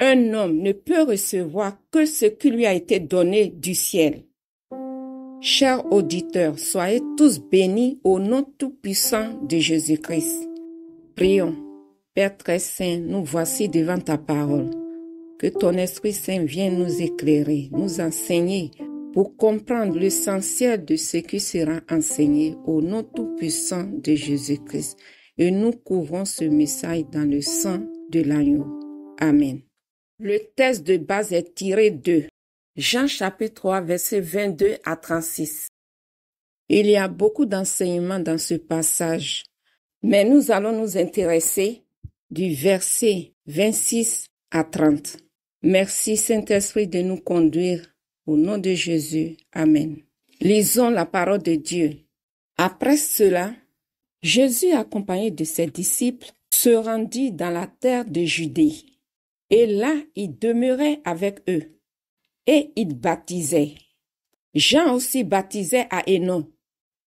Un homme ne peut recevoir que ce qui lui a été donné du ciel. Chers auditeurs, soyez tous bénis au nom tout-puissant de Jésus-Christ. Prions. Père très saint, nous voici devant ta parole. Que ton Esprit Saint vienne nous éclairer, nous enseigner pour comprendre l'essentiel de ce qui sera enseigné au nom tout-puissant de Jésus-Christ. Et nous couvrons ce message dans le sang de l'agneau. Amen. Le texte de base est tiré de Jean chapitre 3, versets 22 à 36. Il y a beaucoup d'enseignements dans ce passage, mais nous allons nous intéresser du verset 26 à 30. Merci Saint-Esprit de nous conduire. Au nom de Jésus. Amen. Lisons la parole de Dieu. Après cela, Jésus, accompagné de ses disciples, se rendit dans la terre de Judée. Et là, il demeurait avec eux. Et il baptisait. Jean aussi baptisait à Hénon,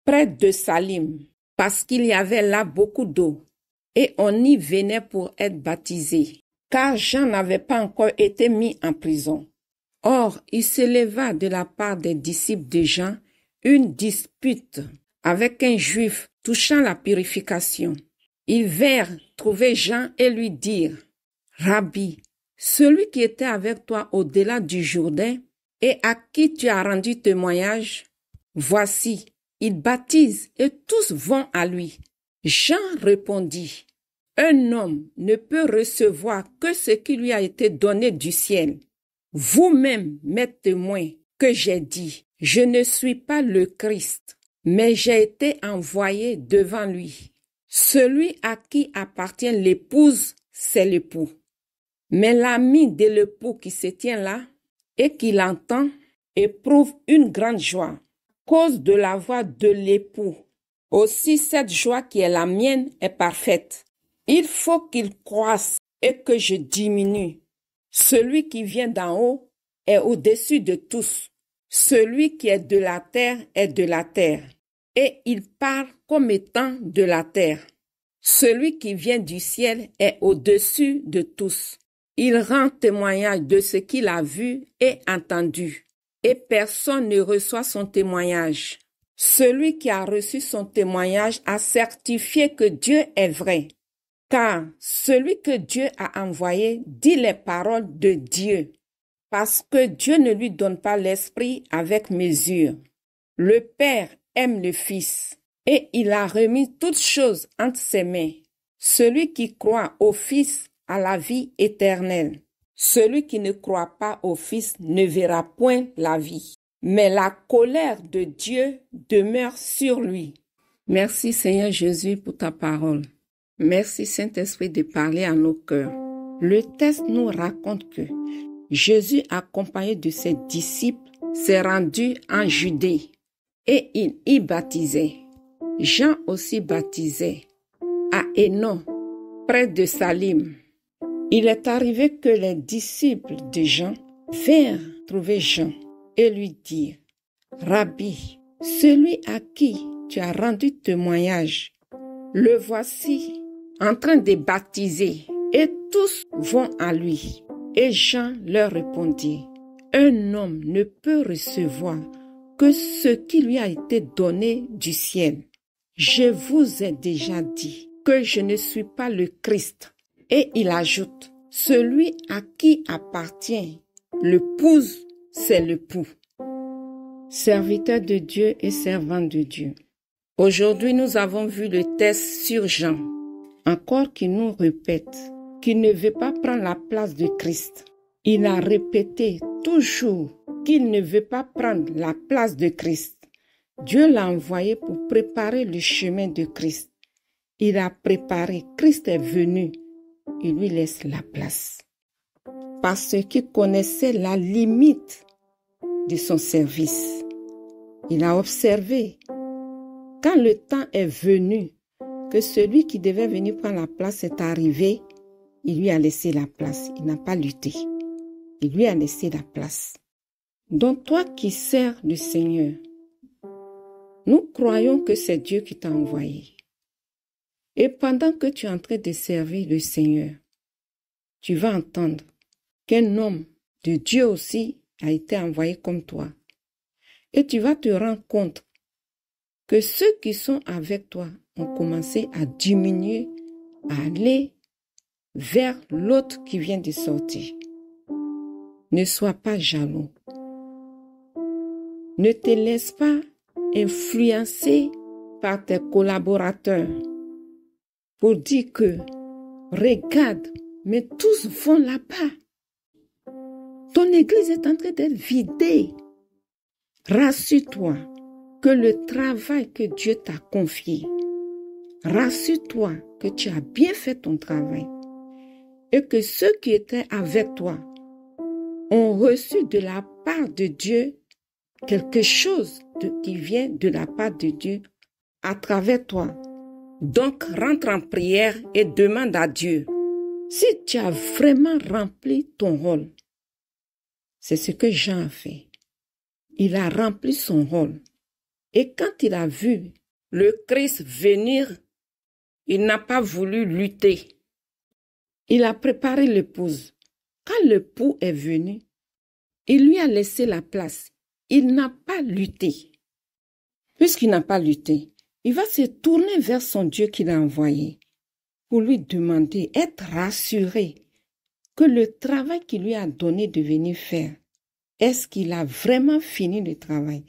près de Salim, parce qu'il y avait là beaucoup d'eau. Et on y venait pour être baptisé, car Jean n'avait pas encore été mis en prison. Or, il s'éleva de la part des disciples de Jean une dispute avec un juif touchant la purification. Ils vinrent trouver Jean et lui dirent, « Rabbi, celui qui était avec toi au-delà du Jourdain et à qui tu as rendu témoignage, voici, il baptise et tous vont à lui. » Jean répondit, « Un homme ne peut recevoir que ce qui lui a été donné du ciel. Vous-même m'êtes témoin que j'ai dit, je ne suis pas le Christ, mais j'ai été envoyé devant lui. Celui à qui appartient l'épouse, c'est l'époux. Mais l'ami de l'époux qui se tient là et qui l'entend éprouve une grande joie à cause de la voix de l'époux. Aussi cette joie qui est la mienne est parfaite. Il faut qu'il croisse et que je diminue. Celui qui vient d'en haut est au-dessus de tous. Celui qui est de la terre est de la terre. Et il parle comme étant de la terre. Celui qui vient du ciel est au-dessus de tous. Il rend témoignage de ce qu'il a vu et entendu. Et personne ne reçoit son témoignage. Celui qui a reçu son témoignage a certifié que Dieu est vrai. Car celui que Dieu a envoyé dit les paroles de Dieu, parce que Dieu ne lui donne pas l'esprit avec mesure. Le Père aime le Fils, et il a remis toutes choses entre ses mains. Celui qui croit au Fils a la vie éternelle. Celui qui ne croit pas au Fils ne verra point la vie, mais la colère de Dieu demeure sur lui. Merci Seigneur Jésus pour ta parole. Merci Saint-Esprit de parler à nos cœurs. Le texte nous raconte que Jésus, accompagné de ses disciples, s'est rendu en Judée et il y baptisait. Jean aussi baptisait à Hénon, près de Salim. Il est arrivé que les disciples de Jean vinrent trouver Jean et lui dirent, « Rabbi, celui à qui tu as rendu témoignage, le voici en train de baptiser, et tous vont à lui. » Et Jean leur répondit, « Un homme ne peut recevoir que ce qui lui a été donné du ciel. Je vous ai déjà dit que je ne suis pas le Christ. » Et il ajoute, « Celui à qui appartient l'épouse, c'est l'époux. » Serviteur de Dieu et servant de Dieu. Aujourd'hui, nous avons vu le texte sur Jean, encore qui nous répète qu'il ne veut pas prendre la place de Christ. Il a répété toujours qu'il ne veut pas prendre la place de Christ. Dieu l'a envoyé pour préparer le chemin de Christ. Il a préparé, Christ est venu, il lui laisse la place. Parce qu'il connaissait la limite de son service. Il a observé, quand le temps est venu, que celui qui devait venir prendre la place est arrivé, il lui a laissé la place. Il n'a pas lutté. Il lui a laissé la place. Donc toi qui sers le Seigneur, nous croyons que c'est Dieu qui t'a envoyé. Et pendant que tu es en train de servir le Seigneur, tu vas entendre qu'un homme de Dieu aussi a été envoyé comme toi. Et tu vas te rendre compte que ceux qui sont avec toi ont commencé à diminuer, à aller vers l'autre qui vient de sortir. Ne sois pas jaloux. Ne te laisse pas influencer par tes collaborateurs pour dire que regarde, mais tous vont là-bas. Ton église est en train d'être vidée. Rassure-toi que le travail que Dieu t'a confié, rassure-toi que tu as bien fait ton travail et que ceux qui étaient avec toi ont reçu de la part de Dieu quelque chose qui vient de la part de Dieu à travers toi. Donc, rentre en prière et demande à Dieu si tu as vraiment rempli ton rôle. C'est ce que Jean a fait. Il a rempli son rôle. Et quand il a vu le Christ venir, il n'a pas voulu lutter. Il a préparé l'épouse. Quand l'époux est venu, il lui a laissé la place. Il n'a pas lutté. Puisqu'il n'a pas lutté, il va se tourner vers son Dieu qu'il a envoyé pour lui demander, être rassuré que le travail qu'il lui a donné de venir faire, est-ce qu'il a vraiment fini le travail?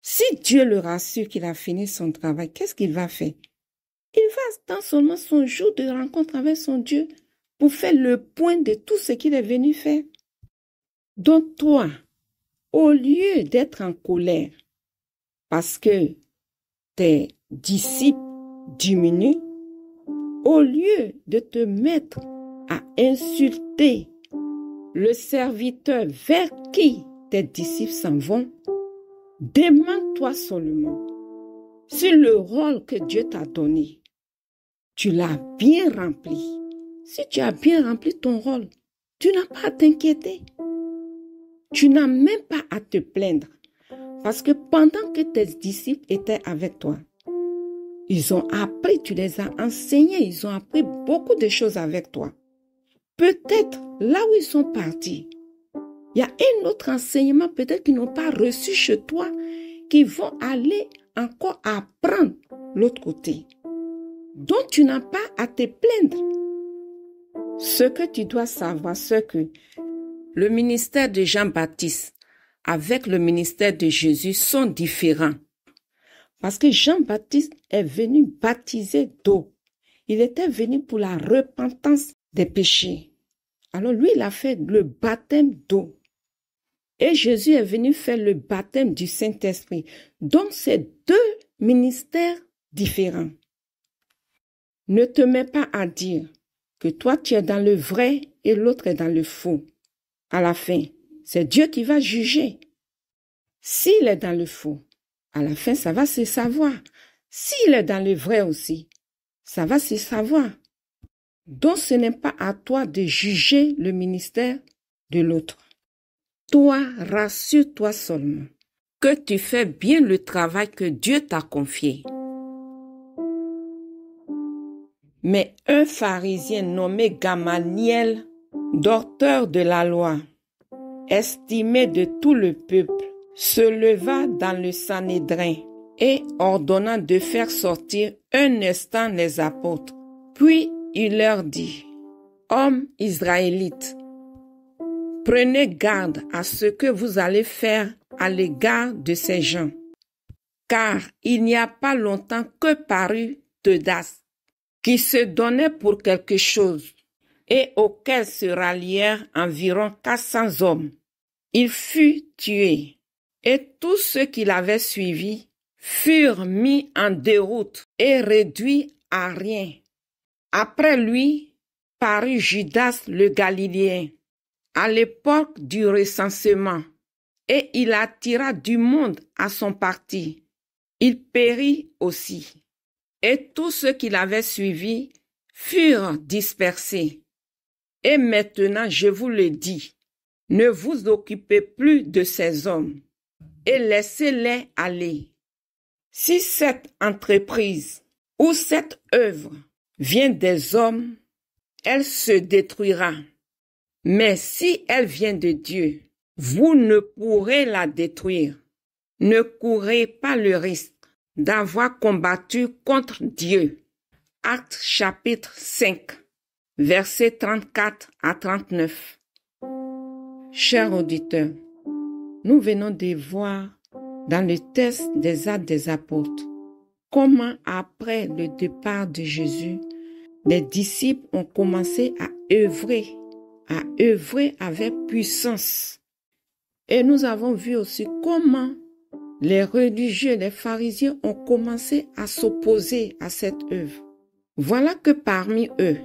Si Dieu le rassure qu'il a fini son travail, qu'est-ce qu'il va faire? Il va dans seulement son jour de rencontre avec son Dieu pour faire le point de tout ce qu'il est venu faire. Donc toi, au lieu d'être en colère parce que tes disciples diminuent, au lieu de te mettre à insulter le serviteur vers qui tes disciples s'en vont, demande-toi seulement si le rôle que Dieu t'a donné, tu l'as bien rempli. Si tu as bien rempli ton rôle, tu n'as pas à t'inquiéter. Tu n'as même pas à te plaindre. Parce que pendant que tes disciples étaient avec toi, ils ont appris, tu les as enseignés, ils ont appris beaucoup de choses avec toi. Peut-être là où ils sont partis, il y a un autre enseignement peut-être qu'ils n'ont pas reçu chez toi, qui vont aller encore apprendre l'autre côté. Donc tu n'as pas à te plaindre. Ce que tu dois savoir, c'est que le ministère de Jean-Baptiste avec le ministère de Jésus sont différents. Parce que Jean-Baptiste est venu baptiser d'eau. Il était venu pour la repentance des péchés. Alors lui, il a fait le baptême d'eau. Et Jésus est venu faire le baptême du Saint-Esprit. Donc, c'est deux ministères différents. Ne te mets pas à dire que toi, tu es dans le vrai et l'autre est dans le faux. À la fin, c'est Dieu qui va juger. S'il est dans le faux, à la fin, ça va se savoir. S'il est dans le vrai aussi, ça va se savoir. Donc, ce n'est pas à toi de juger le ministère de l'autre. Toi, rassure-toi seulement que tu fais bien le travail que Dieu t'a confié. Mais un pharisien nommé Gamaliel, docteur de la loi, estimé de tout le peuple, se leva dans le Sanhédrin et ordonna de faire sortir un instant les apôtres. Puis il leur dit, « Hommes israélites, prenez garde à ce que vous allez faire à l'égard de ces gens, car il n'y a pas longtemps que parut Teudas, qui se donnait pour quelque chose, et auquel se rallièrent environ 400 hommes. Il fut tué, et tous ceux qui l'avaient suivi furent mis en déroute et réduits à rien. Après lui parut Judas le Galiléen, à l'époque du recensement, et il attira du monde à son parti. Il périt aussi, et tous ceux qui l'avaient suivi furent dispersés. Et maintenant, je vous le dis, ne vous occupez plus de ces hommes, et laissez-les aller. Si cette entreprise ou cette œuvre vient des hommes, elle se détruira. Mais si elle vient de Dieu, vous ne pourrez la détruire. Ne courez pas le risque d'avoir combattu contre Dieu. Actes chapitre 5, versets 34 à 39. Chers auditeurs, nous venons de voir dans le texte des Actes des Apôtres comment après le départ de Jésus, les disciples ont commencé à œuvrer avec puissance. Et nous avons vu aussi comment les religieux, les pharisiens ont commencé à s'opposer à cette œuvre. Voilà que parmi eux,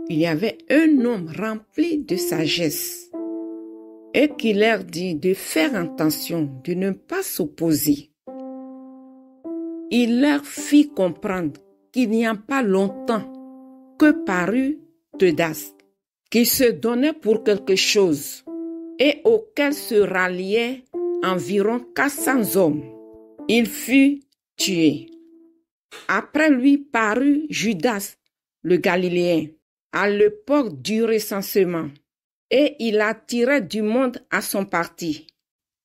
il y avait un homme rempli de sagesse et qui leur dit de faire attention, de ne pas s'opposer. Il leur fit comprendre qu'il n'y a pas longtemps que parut Teudas, qui se donnait pour quelque chose et auquel se ralliaient environ 400 hommes. Il fut tué. Après lui parut Judas, le Galiléen, à l'époque du recensement, et il attirait du monde à son parti.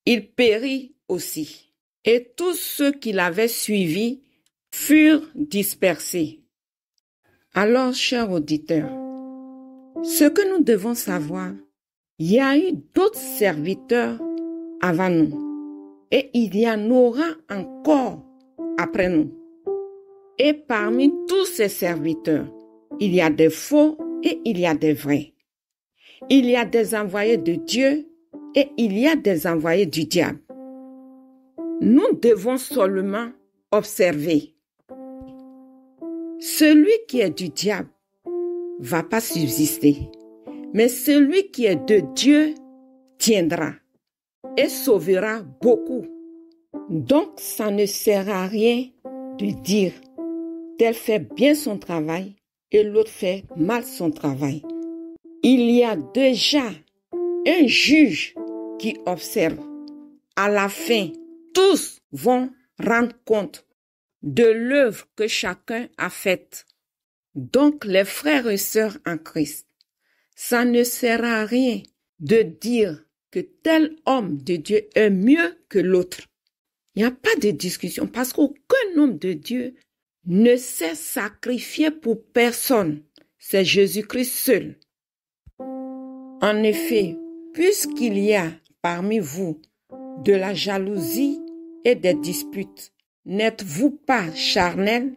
Il périt aussi, et tous ceux qui l'avaient suivi furent dispersés. Alors, chers auditeurs, ce que nous devons savoir, il y a eu d'autres serviteurs avant nous, et il y en aura encore après nous. Et parmi tous ces serviteurs, il y a des faux et il y a des vrais. Il y a des envoyés de Dieu et il y a des envoyés du diable. Nous devons seulement observer. Celui qui est du diable va pas subsister, mais celui qui est de Dieu tiendra et sauvera beaucoup. Donc, ça ne sert à rien de dire tel fait bien son travail et l'autre fait mal son travail. Il y a déjà un juge qui observe. À la fin, tous vont rendre compte de l'œuvre que chacun a faite. Donc, les frères et sœurs en Christ, ça ne sert à rien de dire que tel homme de Dieu est mieux que l'autre. Il n'y a pas de discussion parce qu'aucun homme de Dieu ne s'est sacrifié pour personne. C'est Jésus-Christ seul. En effet, puisqu'il y a parmi vous de la jalousie et des disputes, n'êtes-vous pas charnels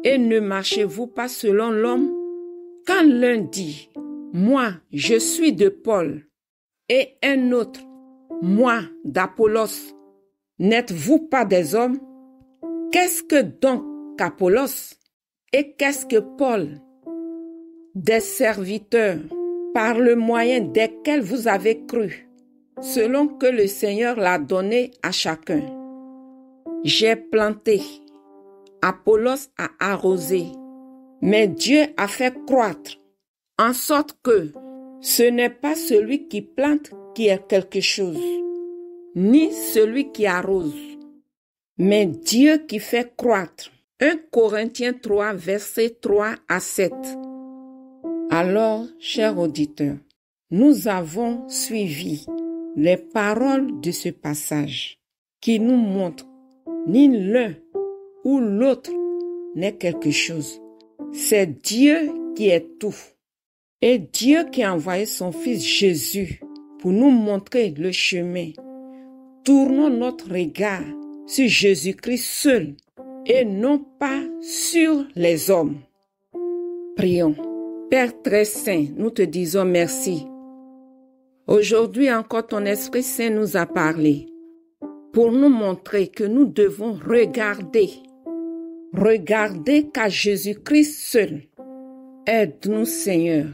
et ne marchez-vous pas selon l'homme? Quand l'un dit « Moi, je suis de Paul » et un autre « Moi, d'Apollos », n'êtes-vous pas des hommes? Qu'est-ce que donc qu'Apollos et qu'est-ce que Paul? Des serviteurs par le moyen desquels vous avez cru, selon que le Seigneur l'a donné à chacun. J'ai planté, Apollos a arrosé, mais Dieu a fait croître, en sorte que ce n'est pas celui qui plante qui est quelque chose, ni celui qui arrose, mais Dieu qui fait croître. 1 Corinthiens 3, versets 3 à 7. Alors, chers auditeurs, nous avons suivi les paroles de ce passage qui nous montrent ni l'un ou l'autre n'est quelque chose. C'est Dieu qui est tout. Et Dieu qui a envoyé son Fils Jésus pour nous montrer le chemin. Tournons notre regard sur Jésus-Christ seul et non pas sur les hommes. Prions. Père très saint, nous te disons merci. Aujourd'hui encore, ton Esprit Saint nous a parlé pour nous montrer que nous devons regarder qu'à Jésus-Christ seul. Aide-nous, Seigneur,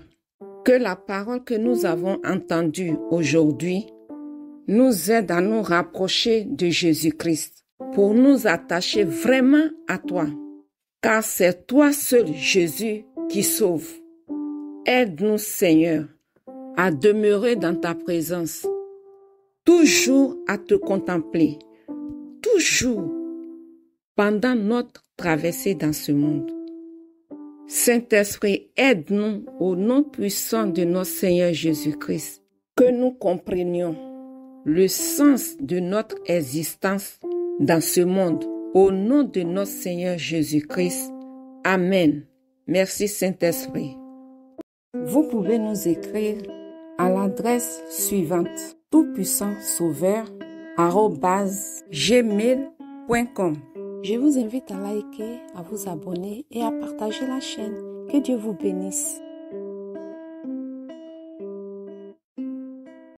que la parole que nous avons entendue aujourd'hui nous aide à nous rapprocher de Jésus-Christ pour nous attacher vraiment à toi, car c'est toi seul, Jésus, qui sauve. Aide-nous, Seigneur, à demeurer dans ta présence, toujours à te contempler, toujours pendant notre traversée dans ce monde. Saint-Esprit, aide-nous au nom puissant de notre Seigneur Jésus-Christ, que nous comprenions le sens de notre existence dans ce monde. Au nom de notre Seigneur Jésus-Christ. Amen. Merci Saint-Esprit. Vous pouvez nous écrire à l'adresse suivante: toutpuissantsauveur@gmail.com. Je vous invite à liker, à vous abonner et à partager la chaîne. Que Dieu vous bénisse.